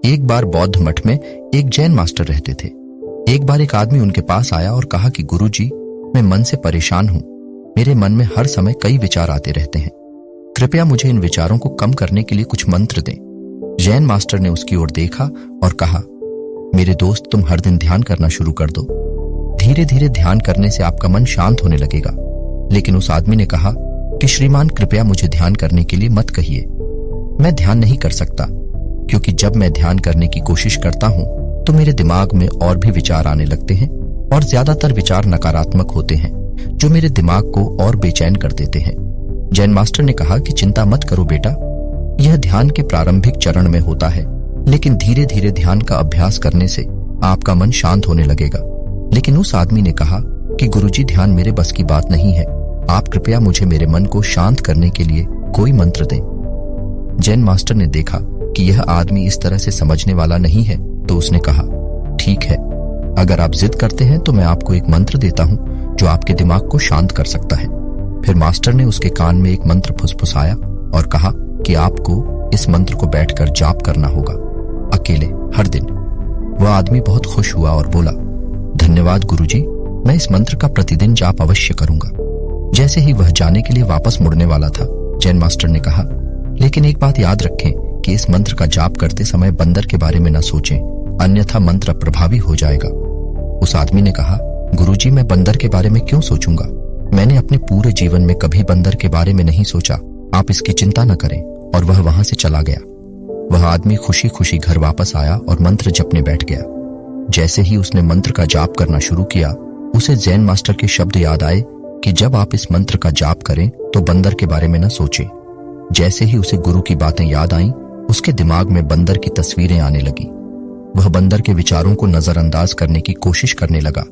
एक बार बौद्ध मठ में एक जैन मास्टर रहते थे। एक बार एक आदमी उनके पास आया और कहा कि गुरुजी, मैं मन से परेशान हूं। मेरे मन में हर समय कई विचार आते रहते हैं। कृपया मुझे इन विचारों को कम करने के लिए कुछ मंत्र दें। जैन मास्टर ने उसकी ओर देखा और कहा, मेरे दोस्त, तुम हर दिन ध्यान करना शुरू कर दो। धीरे धीरे ध्यान करने से आपका मन शांत होने लगेगा। लेकिन उस आदमी ने कहा कि श्रीमान, कृपया मुझे ध्यान करने के लिए मत कहिए। मैं ध्यान नहीं कर सकता, क्योंकि जब मैं ध्यान करने की कोशिश करता हूं तो मेरे दिमाग में और भी विचार आने लगते हैं और ज्यादातर विचार नकारात्मक होते हैं, जो मेरे दिमाग को और बेचैन कर देते हैं। जैन मास्टर ने कहा कि चिंता मत करो बेटा, यह ध्यान के प्रारंभिक चरण में होता है, लेकिन धीरे धीरे ध्यान का अभ्यास करने से आपका मन शांत होने लगेगा। लेकिन उस आदमी ने कहा कि गुरुजी, ध्यान मेरे बस की बात नहीं है। आप कृपया मुझे मेरे मन को शांत करने के लिए कोई मंत्र दें। जैन मास्टर ने देखा कि यह आदमी इस तरह से समझने वाला नहीं है, तो उसने कहा, ठीक है, अगर आप जिद करते हैं तो मैं आपको एक मंत्र देता हूं जो आपके दिमाग को शांत कर सकता है। फिर मास्टर ने उसके कान में एक मंत्र फुसफुसाया और कहा कि आपको इस मंत्र को बैठकर जाप करना होगा, अकेले, हर दिन। वह आदमी बहुत खुश हुआ और बोला, धन्यवाद गुरुजी, मैं इस मंत्र का प्रतिदिन जाप अवश्य करूंगा। जैसे ही वह जाने के लिए वापस मुड़ने वाला था, जैन मास्टर ने कहा, लेकिन एक बात याद रखें कि इस मंत्र का जाप करते समय बंदर के बारे में न सोचें, अन्यथा मंत्र प्रभावी हो जाएगा। उस आदमी ने कहा, गुरुजी, मैं बंदर के बारे में क्यों सोचूंगा? मैंने अपने पूरे जीवन में कभी बंदर के बारे में नहीं सोचा। आप इसकी चिंता न करें। और वह वहां से चला गया। वह आदमी खुशी खुशी घर वापस आया और मंत्र जपने बैठ गया। जैसे ही उसने मंत्र का जाप करना शुरू किया, उसे जैन मास्टर के शब्द याद आए कि जब आप इस मंत्र का जाप करें तो बंदर के बारे में न सोचें। जैसे ही उसे गुरु की बातें याद आईं, उसके दिमाग में बंदर की तस्वीरें आने लगी। वह बंदर के विचारों को नजरअंदाज करने की कोशिश करने लगा,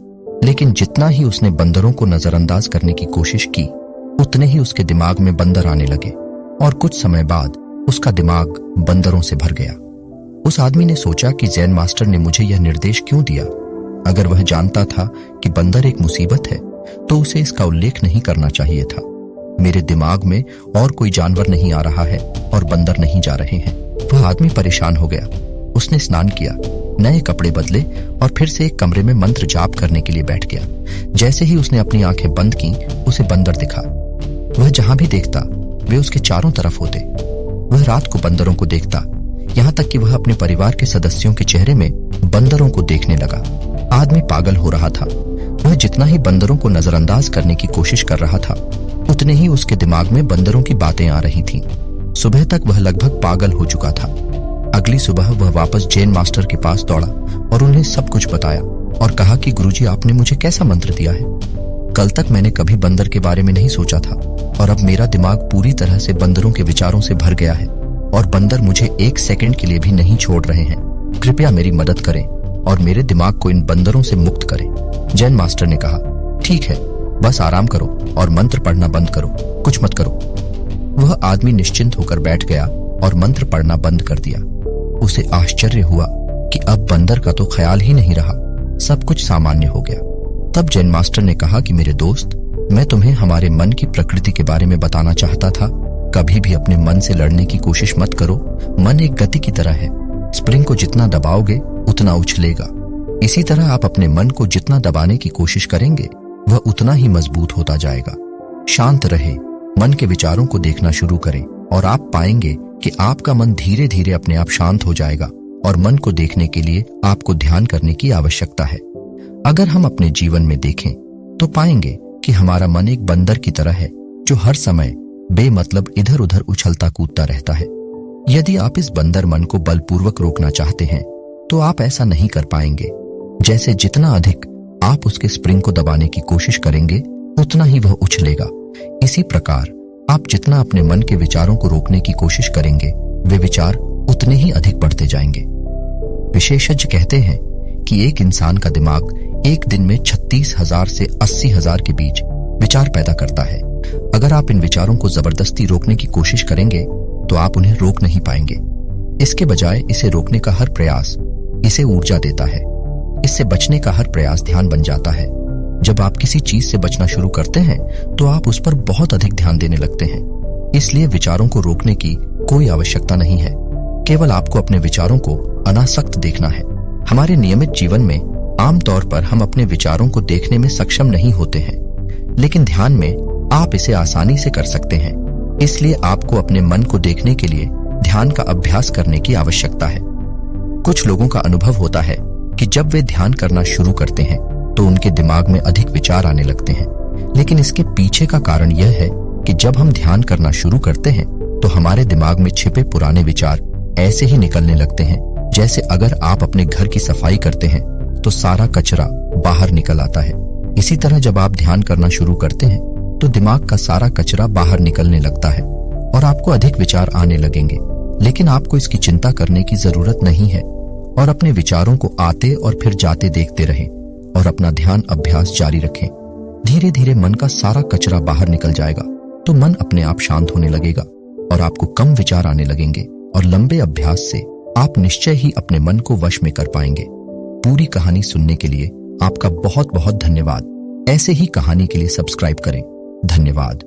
लेकिन जितना ही उसने बंदरों को नजरअंदाज करने की कोशिश की, उतने ही उसके दिमाग में बंदर आने लगे और कुछ समय बाद उसका दिमाग बंदरों से भर गया। उस आदमी ने सोचा कि जैन मास्टर ने मुझे यह निर्देश क्यों दिया? अगर वह जानता था कि बंदर एक मुसीबत है, तो उसे इसका उल्लेख नहीं करना चाहिए था। मेरे दिमाग में और कोई जानवर नहीं आ रहा है और बंदर नहीं जा रहे हैं। वह आदमी परेशान हो गया। उसने स्नान किया, नए कपड़े बदले और फिर से एक कमरे में मंत्र जाप करने के लिए बैठ गया। जैसे ही उसने अपनी आंखें बंद की, उसे बंदर दिखा। वह जहां भी देखता, वे उसके चारों तरफ होते। वह रात को बंदरों को देखता, यहां तक कि वह अपने परिवार के सदस्यों के चेहरे में बंदरों को देखने लगा। आदमी पागल हो रहा था। वह जितना ही बंदरों को नजरअंदाज करने की कोशिश कर रहा था, उतने ही उसके दिमाग में बंदरों की बातें आ रही थीं। सुबह तक वह लगभग पागल हो चुका था। अगली सुबह वह वापस जैन मास्टर के पास दौड़ा और उन्हें सब कुछ बताया और कहा कि गुरुजी, आपने मुझे कैसा मंत्र दिया है? कल तक मैंने कभी बंदर के बारे में नहीं सोचा था और अब मेरा दिमाग पूरी तरह से बंदरों के विचारों से भर गया है और बंदर मुझे एक सेकंड के लिए भी नहीं छोड़ रहे हैं। कृपया मेरी मदद करें और मेरे दिमाग को इन बंदरों से मुक्त करें। जैन मास्टर ने कहा, ठीक है, बस आराम करो और मंत्र पढ़ना बंद करो, कुछ मत करो। वह आदमी निश्चिंत होकर बैठ गया और मंत्र पढ़ना बंद कर दिया। उसे आश्चर्य हुआ कि अब बंदर का तो ख्याल ही नहीं रहा, सब कुछ सामान्य हो गया। तब जैन मास्टर ने कहा कि मेरे दोस्त, मैं तुम्हें हमारे मन की प्रकृति के बारे में बताना चाहता था। कभी भी अपने मन से लड़ने की कोशिश मत करो। मन एक गति की तरह है, स्प्रिंग को जितना दबाओगे उतना उछलेगा। इसी तरह आप अपने मन को जितना दबाने की कोशिश करेंगे, वह उतना ही मजबूत होता जाएगा। शांत रहे, मन के विचारों को देखना शुरू करें और आप पाएंगे कि आपका मन धीरे धीरे अपने आप शांत हो जाएगा। और मन को देखने के लिए आपको ध्यान करने की आवश्यकता है। अगर हम अपने जीवन में देखें तो पाएंगे कि हमारा मन एक बंदर की तरह है, जो हर समय बेमतलब इधर उधर उछलता कूदता रहता है। यदि आप इस बंदर मन को बलपूर्वक रोकना चाहते हैं, तो आप ऐसा नहीं कर पाएंगे। जैसे जितना अधिक आप उसके स्प्रिंग को दबाने की कोशिश करेंगे, उतना ही वह उछलेगा। इसी प्रकार आप जितना अपने मन के विचारों को रोकने की कोशिश करेंगे, वे विचार उतने ही अधिक बढ़ते जाएंगे। विशेषज्ञ कहते हैं कि एक इंसान का दिमाग एक दिन में 36,000 से 80,000 के बीच विचार पैदा करता है। अगर आप इन विचारों को जबरदस्ती रोकने की कोशिश करेंगे, तो आप उन्हें रोक नहीं पाएंगे। इसके बजाय इसे रोकने का हर प्रयास इसे ऊर्जा देता है। इससे बचने का हर प्रयास ध्यान बन जाता है। जब आप किसी चीज से बचना शुरू करते हैं, तो आप उस पर बहुत अधिक ध्यान देने लगते हैं। इसलिए विचारों को रोकने की कोई आवश्यकता नहीं है। केवल आपको अपने विचारों को अनासक्त देखना है। हमारे नियमित जीवन में आमतौर पर हम अपने विचारों को देखने में सक्षम नहीं होते हैं, लेकिन ध्यान में आप इसे आसानी से कर सकते हैं। इसलिए आपको अपने मन को देखने के लिए ध्यान का अभ्यास करने की आवश्यकता है। कुछ लोगों का अनुभव होता है कि जब वे ध्यान करना शुरू करते हैं तो उनके दिमाग में अधिक विचार आने लगते हैं, लेकिन इसके पीछे का कारण यह है कि जब हम ध्यान करना शुरू करते हैं तो हमारे दिमाग में छिपे पुराने विचार ऐसे ही निकलने लगते हैं जैसे अगर आप अपने घर की सफाई करते हैं तो सारा कचरा बाहर निकल आता है। इसी तरह जब आप ध्यान करना शुरू करते हैं तो दिमाग का सारा कचरा बाहर निकलने लगता है और आपको अधिक विचार आने लगेंगे, लेकिन आपको इसकी चिंता करने की जरूरत नहीं है और अपने विचारों को आते और फिर जाते देखते रहें और अपना ध्यान अभ्यास जारी रखें। धीरे धीरे मन का सारा कचरा बाहर निकल जाएगा तो मन अपने आप शांत होने लगेगा और आपको कम विचार आने लगेंगे और लंबे अभ्यास से आप निश्चय ही अपने मन को वश में कर पाएंगे। पूरी कहानी सुनने के लिए आपका बहुत बहुत धन्यवाद। ऐसे ही कहानी के लिए सब्सक्राइब करें। धन्यवाद।